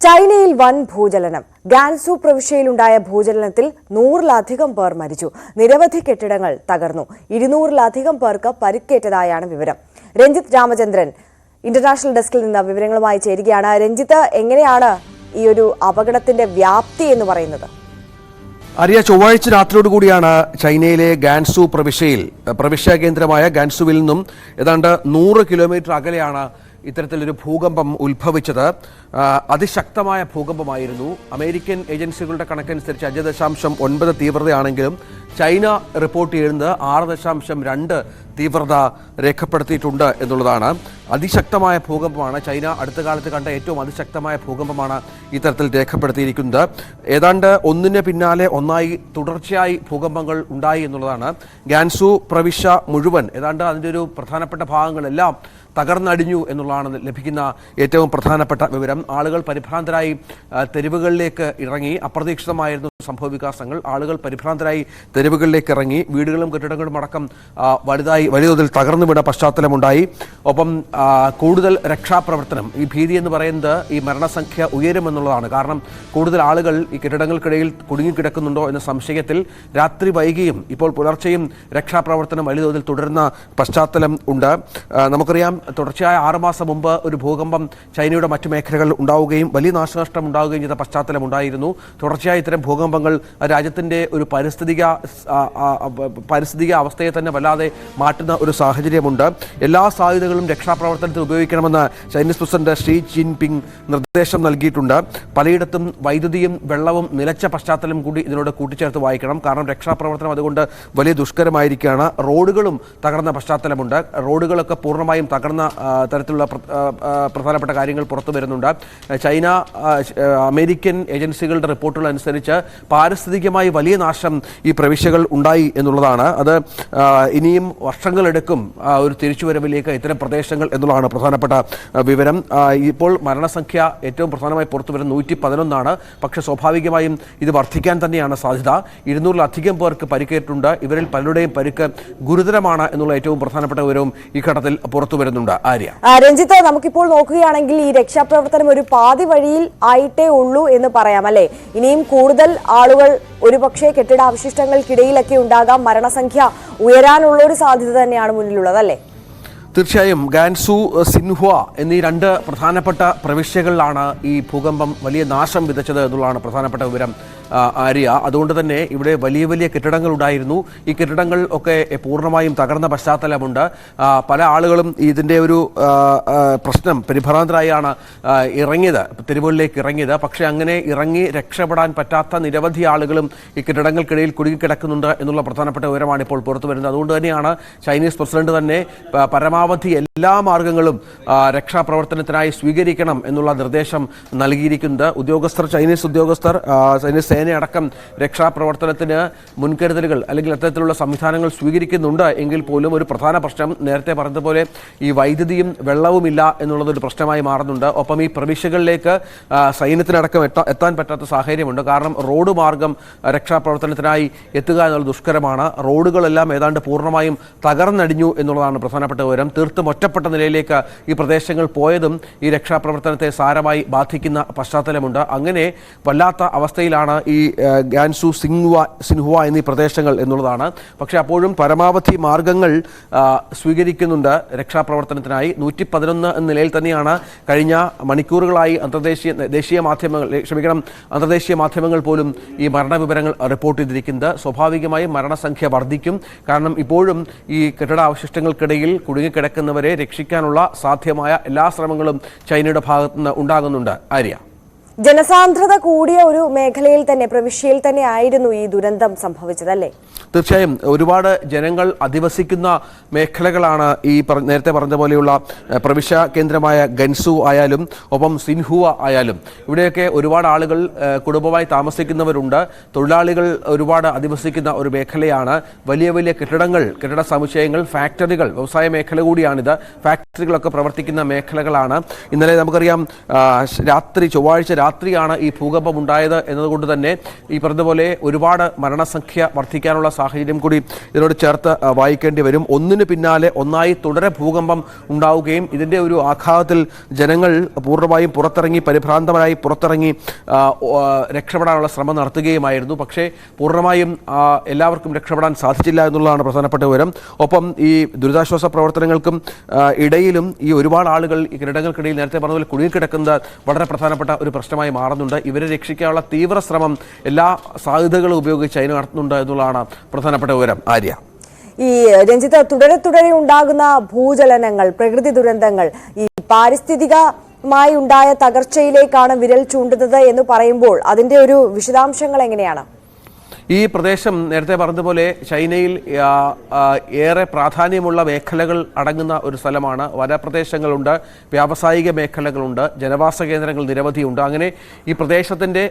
ചൈനയിൽ വൻ ഭൂചലനം. ഗാൻസു പ്രവിശ്യയിലുണ്ടായ ഭൂചലനത്തിൽ 100-ലധികം പേർ മരിച്ചു. നിരവധി കെട്ടിടങ്ങൾ തകർന്നു. 200-ലധികം പേർക്ക് പരിക്കേറ്റതായാണ് വിവരം. രഞ്ജിത്ത് രാമചന്ദ്രൻ ഇന്റർനാഷണൽ ഡെസ്കിൽ നിന്ന് വിവരങ്ങളുമായി ചേരുകയാണ്. രഞ്ജിത്ത്, എങ്ങനെയാണ് ഈ ഒരു അപകടത്തിന്റെ വ്യാപ്തി എന്ന് പറയുന്നത്? അറിയ ചൊവ്വാഴ്ച രാത്രിയോടുകൂടിയാണ് ചൈനയിലെ ഗാൻസു പ്രവിശ്യ കേന്ദ്രമായ ഗാൻസുവിൽ നിന്നും ഏതാണ്ട് 100 കിലോമീറ്റർ അകലെയാണ് ഇത്തരത്തിലൊരു ഭൂകമ്പം ഉത്ഭവിച്ചത്. അതിശക്തമായ ഭൂകമ്പമായിരുന്നു. അമേരിക്കൻ ഏജൻസികളുടെ കണക്കനുസരിച്ച് 5.9 തീവ്രതയാണെങ്കിലും ചൈന റിപ്പോർട്ട് ചെയ്യുന്നത് 6.2 തീവ്രത രേഖപ്പെടുത്തിയിട്ടുണ്ട് എന്നുള്ളതാണ്. അതിശക്തമായ ഭൂകമ്പമാണ്. ചൈന അടുത്ത കാലത്ത് കണ്ട ഏറ്റവും അതിശക്തമായ ഭൂകമ്പമാണ് ഇത്തരത്തിൽ രേഖപ്പെടുത്തിയിരിക്കുന്നത്. ഏതാണ്ട് ഒന്നിന് പിന്നാലെ ഒന്നായി തുടർച്ചയായി ഭൂകമ്പങ്ങൾ ഉണ്ടായി എന്നുള്ളതാണ്. ഗാൻസു പ്രവിശ്യ മുഴുവൻ ഏതാണ്ട് അതിൻ്റെ ഒരു പ്രധാനപ്പെട്ട ഭാഗങ്ങളെല്ലാം തകർന്നടിഞ്ഞു എന്നുള്ളതാണ് ലഭിക്കുന്ന ഏറ്റവും പ്രധാനപ്പെട്ട വിവരം. ആളുകൾ പരിഭ്രാന്തരായി തെരുവുകളിലേക്ക് ഇറങ്ങി. അപ്രതീക്ഷിതമായിരുന്നു സംഭവവികാസങ്ങൾ. ആളുകൾ പരിഭ്രാന്തരായി തെരുവുകളിലേക്ക് ഇറങ്ങി. വീടുകളും കെട്ടിടങ്ങളും അടക്കം വലിയ തോതിൽ തകർന്നു വീണ പശ്ചാത്തലമുണ്ടായി. ഒപ്പം കൂടുതൽ രക്ഷാപ്രവർത്തനം, ഈ ഭീതി എന്ന് പറയുന്നത് ഈ മരണസംഖ്യ ഉയരുമെന്നുള്ളതാണ്. കാരണം കൂടുതൽ ആളുകൾ ഈ കെട്ടിടങ്ങൾക്കിടയിൽ കുടുങ്ങിക്കിടക്കുന്നുണ്ടോ എന്ന സംശയത്തിൽ രാത്രി വൈകിയും ഇപ്പോൾ പുലർച്ചെയും രക്ഷാപ്രവർത്തനം വലിയ തോതിൽ തുടരുന്ന പശ്ചാത്തലം ഉണ്ട്. നമുക്കറിയാം, തുടർച്ചയായ 6 മാസം മുമ്പ് ഒരു ഭൂകമ്പം ചൈനയുടെ മറ്റു മേഖലകളിൽ ഉണ്ടാവുകയും വലിയ നാശനഷ്ടം ഉണ്ടാവുകയും ചെയ്ത പശ്ചാത്തലം ഉണ്ടായിരുന്നു. തുടർച്ചയായ ഇത്തരം ഭൂകമ്പങ്ങൾ രാജ്യത്തിൻ്റെ ഒരു പാരിസ്ഥിതിക അവസ്ഥയെ തന്നെ വല്ലാതെ മാറ്റുന്ന ഒരു സാഹചര്യമുണ്ട്. എല്ലാ സാധ്യതകളും രക്ഷാപ്രവർത്തനത്തിൽ ഉപയോഗിക്കണമെന്ന് ചൈനീസ് പ്രസിഡന്റ് ഷീ ജിൻപിങ് നിർദ്ദേശം നൽകിയിട്ടുണ്ട്. പലയിടത്തും വൈദ്യുതിയും വെള്ളവും നിലച്ച പശ്ചാത്തലം കൂടി ഇതിനോട് കൂട്ടിച്ചേർത്ത് വായിക്കണം. കാരണം രക്ഷാപ്രവർത്തനം അതുകൊണ്ട് വലിയ ദുഷ്കരമായിരിക്കുകയാണ്. റോഡുകളും തകർന്ന പശ്ചാത്തലമുണ്ട്. റോഡുകളൊക്കെ പൂർണ്ണമായും തകർന്ന തരത്തിലുള്ള പ്രധാനപ്പെട്ട കാര്യങ്ങൾ പുറത്തു വരുന്നുണ്ട്. ചൈന അമേരിക്കൻ ഏജൻസികളുടെ റിപ്പോർട്ടുകൾ അനുസരിച്ച് പാരിസ്ഥിതികമായി വലിയ നാശം ഈ പ്രവിശ്യകൾ ഉണ്ടായി എന്നുള്ളതാണ്. അത് ഇനിയും വർഷങ്ങളെടുക്കും ഒരു തിരിച്ചുവരവിലേക്ക് ഇത്തരം പ്രദേശങ്ങൾ എന്നുള്ളതാണ് പ്രധാനപ്പെട്ട വിവരം. ഇപ്പോൾ മരണസംഖ്യ ഏറ്റവും പ്രധാനമായി പുറത്തു വരുന്ന 111. പക്ഷേ സ്വാഭാവികമായും ഇത് വർദ്ധിക്കാൻ തന്നെയാണ് സാധ്യത. 200-ലധികം പേർക്ക് പരിക്കേറ്റിട്ടുണ്ട്. ഇവരിൽ പലരുടെയും പരിക്ക് ഗുരുതരമാണ് എന്നുള്ള ഏറ്റവും പ്രധാനപ്പെട്ട വിവരവും ഈ ഘട്ടത്തിൽ പുറത്തു വരുന്നുണ്ട്. രഞ്ജിത്ത്, നമുക്കിപ്പോൾ നോക്കുകയാണെങ്കിൽ ഈ രക്ഷാപ്രവർത്തനം ഒരു പാതി വഴിയിൽ ആയിട്ടേ ഉള്ളൂ എന്ന് പറയാം, അല്ലെ? ഇനിയും കൂടുതൽ ആളുകൾ ഒരുപക്ഷെ കെട്ടിടാവശിഷ്ടങ്ങൾക്കിടയിലൊക്കെ ഉണ്ടാകാം. മരണസംഖ്യ ഉയരാനുള്ള ഒരു സാധ്യത തന്നെയാണ് മുന്നിലുള്ളത്, അല്ലേ? തീർച്ചയായും ഗാൻസു, സിൻഹുവ എന്നീ 2 പ്രധാനപ്പെട്ട പ്രവിശ്യകളിലാണ് ഈ ഭൂകമ്പം വലിയ നാശം വിതച്ചത് എന്നുള്ളതാണ് പ്രധാനപ്പെട്ട വിവരം. അതുകൊണ്ട് തന്നെ ഇവിടെ വലിയ വലിയ കെട്ടിടങ്ങൾ ഉണ്ടായിരുന്നു. ഈ കെട്ടിടങ്ങൾ ഒക്കെ പൂർണ്ണമായും തകർന്ന പശ്ചാത്തലമുണ്ട്. പല ആളുകളും ഇതിൻ്റെ ഒരു പ്രശ്നം പരിഭ്രാന്തരായാണ് തെരുവുകളിലേക്ക് ഇറങ്ങിയത്. പക്ഷേ അങ്ങനെ ഇറങ്ങി രക്ഷപ്പെടാൻ പറ്റാത്ത നിരവധി ആളുകളും ഈ കെട്ടിടങ്ങൾക്കിടയിൽ കുടുങ്ങിക്കിടക്കുന്നുണ്ട് എന്നുള്ള പ്രധാനപ്പെട്ട വിവരമാണ് ഇപ്പോൾ പുറത്തു വരുന്നത്. അതുകൊണ്ട് തന്നെയാണ് ചൈനീസ് പ്രസിഡന്റ് തന്നെ പരമാവധി എല്ലാ മാർഗങ്ങളും രക്ഷാപ്രവർത്തനത്തിനായി സ്വീകരിക്കണം എന്നുള്ള നിർദ്ദേശം നൽകിയിരിക്കുന്നത്. ചൈനീസ് സേനയടക്കം രക്ഷാപ്രവർത്തനത്തിന് മുൻകരുതലുകൾ അല്ലെങ്കിൽ അത്തരത്തിലുള്ള സംവിധാനങ്ങൾ സ്വീകരിക്കുന്നുണ്ട്. എങ്കിൽ പോലും ഒരു പ്രധാന പ്രശ്നം നേരത്തെ പറഞ്ഞതുപോലെ ഈ വൈദ്യുതിയും വെള്ളവുമില്ല എന്നുള്ളതൊരു പ്രശ്നമായി മാറുന്നുണ്ട്. ഒപ്പം ഈ പ്രവിശ്യകളിലേക്ക് സൈന്യത്തിനടക്കം എത്താൻ പറ്റാത്ത സാഹചര്യമുണ്ട്. കാരണം റോഡ് മാർഗം രക്ഷാപ്രവർത്തനത്തിനായി എത്തുക എന്നുള്ളത് ദുഷ്കരമാണ്. റോഡുകളെല്ലാം ഏതാണ്ട് പൂർണ്ണമായും തകർന്നടിഞ്ഞു എന്നുള്ളതാണ് പ്രധാനപ്പെട്ട വിവരം. തീർത്തും ഒറ്റപ്പെട്ട നിലയിലേക്ക് ഈ പ്രദേശങ്ങൾ പോയതും ഈ രക്ഷാപ്രവർത്തനത്തെ സാരമായി ബാധിക്കുന്ന പശ്ചാത്തലമുണ്ട്. അങ്ങനെ വല്ലാത്ത അവസ്ഥയിലാണ് ഈ ഗാൻസു, സിൻഹുവ എന്നീ പ്രദേശങ്ങൾ എന്നുള്ളതാണ്. പക്ഷേ അപ്പോഴും പരമാവധി മാർഗങ്ങൾ സ്വീകരിക്കുന്നുണ്ട് രക്ഷാപ്രവർത്തനത്തിനായി. 111 എന്ന നിലയിൽ തന്നെയാണ് കഴിഞ്ഞ മണിക്കൂറുകളായി അന്തർദേശീയ മാധ്യമങ്ങൾ പോലും ഈ മരണവിവരങ്ങൾ റിപ്പോർട്ട് ചെയ്തിരിക്കുന്നത്. സ്വാഭാവികമായും മരണസംഖ്യ വർദ്ധിക്കും. കാരണം ഇപ്പോഴും ഈ കെട്ടിടാവശിഷ്ടങ്ങൾക്കിടയിൽ കുടുങ്ങിക്കിടക്കുന്നവരെ രക്ഷിക്കാനുള്ള സാധ്യമായ എല്ലാ ശ്രമങ്ങളും ചൈനയുടെ ഭാഗത്തുനിന്ന് ഉണ്ടാകുന്നുണ്ട്. ആര്യ, ജനസാന്ദ്രത കൂടിയ ഒരു മേഖലയിൽ തന്നെ, പ്രവിശ്യയിൽ തന്നെ ആയിരുന്നു ഈ ദുരന്തം സംഭവിച്ചതല്ലേ? തീർച്ചയായും ഒരുപാട് ജനങ്ങൾ അധിവസിക്കുന്ന മേഖലകളാണ് ഈ നേരത്തെ പറഞ്ഞ പോലെയുള്ള പ്രവിശ്യ കേന്ദ്രമായ ഗൻസു ആയാലും ഒപ്പം സിൻഹുവ ആയാലും. ഇവിടെയൊക്കെ ഒരുപാട് ആളുകൾ കുടുംബമായി താമസിക്കുന്നവരുണ്ട്. തൊഴിലാളികൾ ഒരുപാട് അധിവസിക്കുന്ന ഒരു മേഖലയാണ്. വലിയ വലിയ കെട്ടിട സമുച്ചയങ്ങൾ, ഫാക്ടറികൾ, വ്യവസായ മേഖല കൂടിയാണിത്. ഫാക്ടറികളൊക്കെ പ്രവർത്തിക്കുന്ന മേഖലകളാണ്. ഇന്നലെ നമുക്കറിയാം ചൊവ്വാഴ്ച രാത്രിയാണ് ഈ ഭൂകമ്പം ഉണ്ടായത് എന്നതുകൊണ്ട് തന്നെ ഈ പറഞ്ഞതുപോലെ ഒരുപാട് മരണസംഖ്യ വർദ്ധിക്കാനുള്ള സാഹചര്യം കൂടി ഇതിനോട് ചേർത്ത് വായിക്കേണ്ടി വരും. ഒന്നിനു പിന്നാലെ ഒന്നായി തുടരെ ഭൂകമ്പം ഉണ്ടാവുകയും ഇതിൻ്റെ ഒരു ആഘാതത്തിൽ ജനങ്ങൾ പൂർണ്ണമായും പരിഭ്രാന്തമായി പുറത്തിറങ്ങി രക്ഷപ്പെടാനുള്ള ശ്രമം നടത്തുകയുമായിരുന്നു. പക്ഷേ പൂർണ്ണമായും എല്ലാവർക്കും രക്ഷപ്പെടാൻ സാധിച്ചില്ല എന്നുള്ളതാണ് പ്രധാനപ്പെട്ട വിവരം. ഒപ്പം ഈ ദുരിതാശ്വാസ പ്രവർത്തനങ്ങൾക്കും ഇടയിലും ഈ ഒരുപാട് ആളുകൾ ഈ കെട്ടിടങ്ങൾക്കിടയിൽ നേരത്തെ പറഞ്ഞതുപോലെ കുടുങ്ങിക്കിടക്കുന്നത് വളരെ പ്രധാനപ്പെട്ട ഒരു പ്രശ്നമായി മാറുന്നുണ്ട്. ഇവരെ രക്ഷിക്കാനുള്ള തീവ്ര ശ്രമം എല്ലാ സാധ്യതകളും ഉപയോഗിച്ച് ചൈന നടത്തുന്നുണ്ട് എന്നുള്ളതാണ് പ്രധാനപ്പെട്ട വിവരം. ആര്യ, ഈ രഞ്ജിത്ത്, തുടരെ ഉണ്ടാകുന്ന ഭൂചലനങ്ങൾ, പ്രകൃതി ദുരന്തങ്ങൾ ഈ പാരിസ്ഥിതികമായി ഉണ്ടായ തകർച്ചയിലേക്കാണ് വിരൽ ചൂണ്ടുന്നത് എന്ന് പറയുമ്പോൾ അതിന്റെ ഒരു വിശദാംശങ്ങൾ എങ്ങനെയാണ്? ഈ പ്രദേശം നേരത്തെ പറഞ്ഞതുപോലെ ചൈനയിൽ ഏറെ പ്രാധാന്യമുള്ള മേഖലകൾ അടങ്ങുന്ന ഒരു സ്ഥലമാണ്. വനപ്രദേശങ്ങളുണ്ട്, വ്യാവസായിക മേഖലകളുണ്ട്, ജനവാസ കേന്ദ്രങ്ങൾ നിരവധിയുണ്ട്. അങ്ങനെ ഈ പ്രദേശത്തിൻ്റെ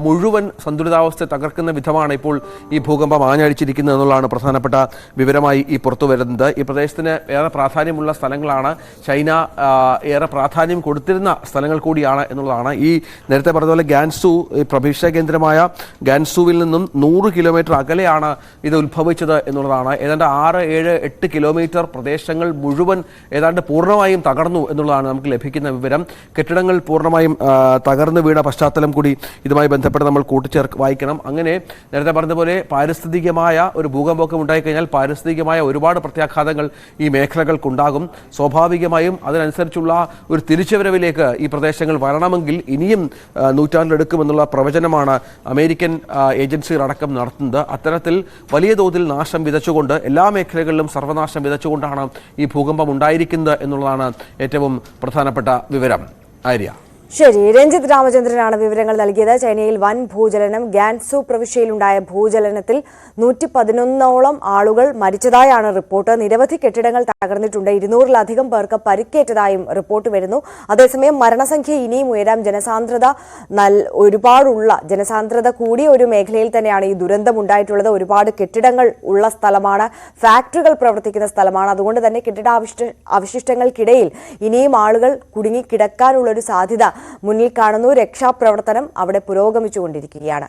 മുഴുവൻ സന്തുലിതാവസ്ഥ തകർക്കുന്ന വിധമാണ് ഇപ്പോൾ ഈ ഭൂകമ്പം ആഞ്ഞടിച്ചിരിക്കുന്നത് എന്നുള്ളതാണ് പ്രധാനപ്പെട്ട വിവരമായി ഈ പുറത്തു വരുന്നത്. ഈ പ്രദേശത്തിന് ഏറെ പ്രാധാന്യമുള്ള സ്ഥലങ്ങളാണ്, ചൈന ഏറെ പ്രാധാന്യം കൊടുത്തിരുന്ന സ്ഥലങ്ങൾ കൂടിയാണ് എന്നുള്ളതാണ്. ഈ നേരത്തെ പറഞ്ഞതുപോലെ ഗാൻസു, ഈ പ്രഭീക്ഷ കേന്ദ്രമായ ഗാൻസുവിൽ നിന്നും 100 കിലോമീറ്റർ അകലെയാണ് ഇത് ഉത്ഭവിച്ചത് എന്നുള്ളതാണ്. ഏതാണ്ട് 6-7-8 കിലോമീറ്റർ പ്രദേശങ്ങൾ മുഴുവൻ ഏതാണ്ട് പൂർണ്ണമായും തകർന്നു എന്നുള്ളതാണ് നമുക്ക് ലഭിക്കുന്ന വിവരം. കെട്ടിടങ്ങൾ പൂർണ്ണമായും തകർന്നു വീണ പശ്ചാത്തലം കൂടി ഇതുമായി ബന്ധപ്പെട്ട് നമ്മൾ വായിക്കണം. അങ്ങനെ നേരത്തെ പറഞ്ഞതുപോലെ പാരിസ്ഥിതികമായ ഒരു ഭൂകമ്പമൊക്കെ ഉണ്ടായിക്കഴിഞ്ഞാൽ പാരിസ്ഥിതികമായ ഒരുപാട് പ്രത്യാഘാതങ്ങൾ ഈ മേഖലകൾക്കുണ്ടാകും. സ്വാഭാവികമായും അതിനനുസരിച്ചുള്ള ഒരു തിരിച്ചുവരവിലേക്ക് ഈ പ്രദേശങ്ങൾ വരണമെങ്കിൽ ഇനിയും നൂറ്റാണ്ടിലെടുക്കുമെന്നുള്ള പ്രവചനമാണ് അമേരിക്കൻ ഏജൻസികൾ അടക്കം നടത്തുന്നത്. അത്തരത്തിൽ വലിയ തോതിൽ നാശം വിതച്ചുകൊണ്ട് എല്ലാ മേഖലകളിലും സർവനാശം വിതച്ചുകൊണ്ടാണ് ഈ ഭൂകമ്പം ഉണ്ടായിരിക്കുന്നത് എന്നുള്ളതാണ് ഏറ്റവും പ്രധാനപ്പെട്ട വിവരം. ആര്യ, ശരി, രഞ്ജിത്ത് രാമചന്ദ്രനാണ് വിവരങ്ങൾ നൽകിയത്. ചൈനയിൽ വൻ ഭൂചലനം, ഗാൻസു പ്രവിശ്യയിലുണ്ടായ ഭൂചലനത്തിൽ 111ഓളം ആളുകൾ മരിച്ചതായാണ് റിപ്പോർട്ട്. നിരവധി കെട്ടിടങ്ങൾ തകർന്നിട്ടുണ്ട്. 200-ലധികം പേർക്ക് പരിക്കേറ്റതായും റിപ്പോർട്ട് വരുന്നു. അതേസമയം മരണസംഖ്യ ഇനിയും ഉയരാം. ജനസാന്ദ്രത കൂടിയ ഒരു മേഖലയിൽ തന്നെയാണ് ഈ ദുരന്തം ഉണ്ടായിട്ടുള്ളത്. ഒരുപാട് കെട്ടിടങ്ങൾ ഉള്ള സ്ഥലമാണ്, ഫാക്ടറികൾ പ്രവർത്തിക്കുന്ന സ്ഥലമാണ്. അതുകൊണ്ട് തന്നെ അവശിഷ്ടങ്ങൾക്കിടയിൽ ഇനിയും ആളുകൾ കുടുങ്ങിക്കിടക്കാനുള്ളൊരു സാധ്യത മുന്നിൽ കാണുന്നു. രക്ഷാപ്രവർത്തനം അവിടെ പുരോഗമിച്ചുകൊണ്ടിരിക്കുകയാണ്.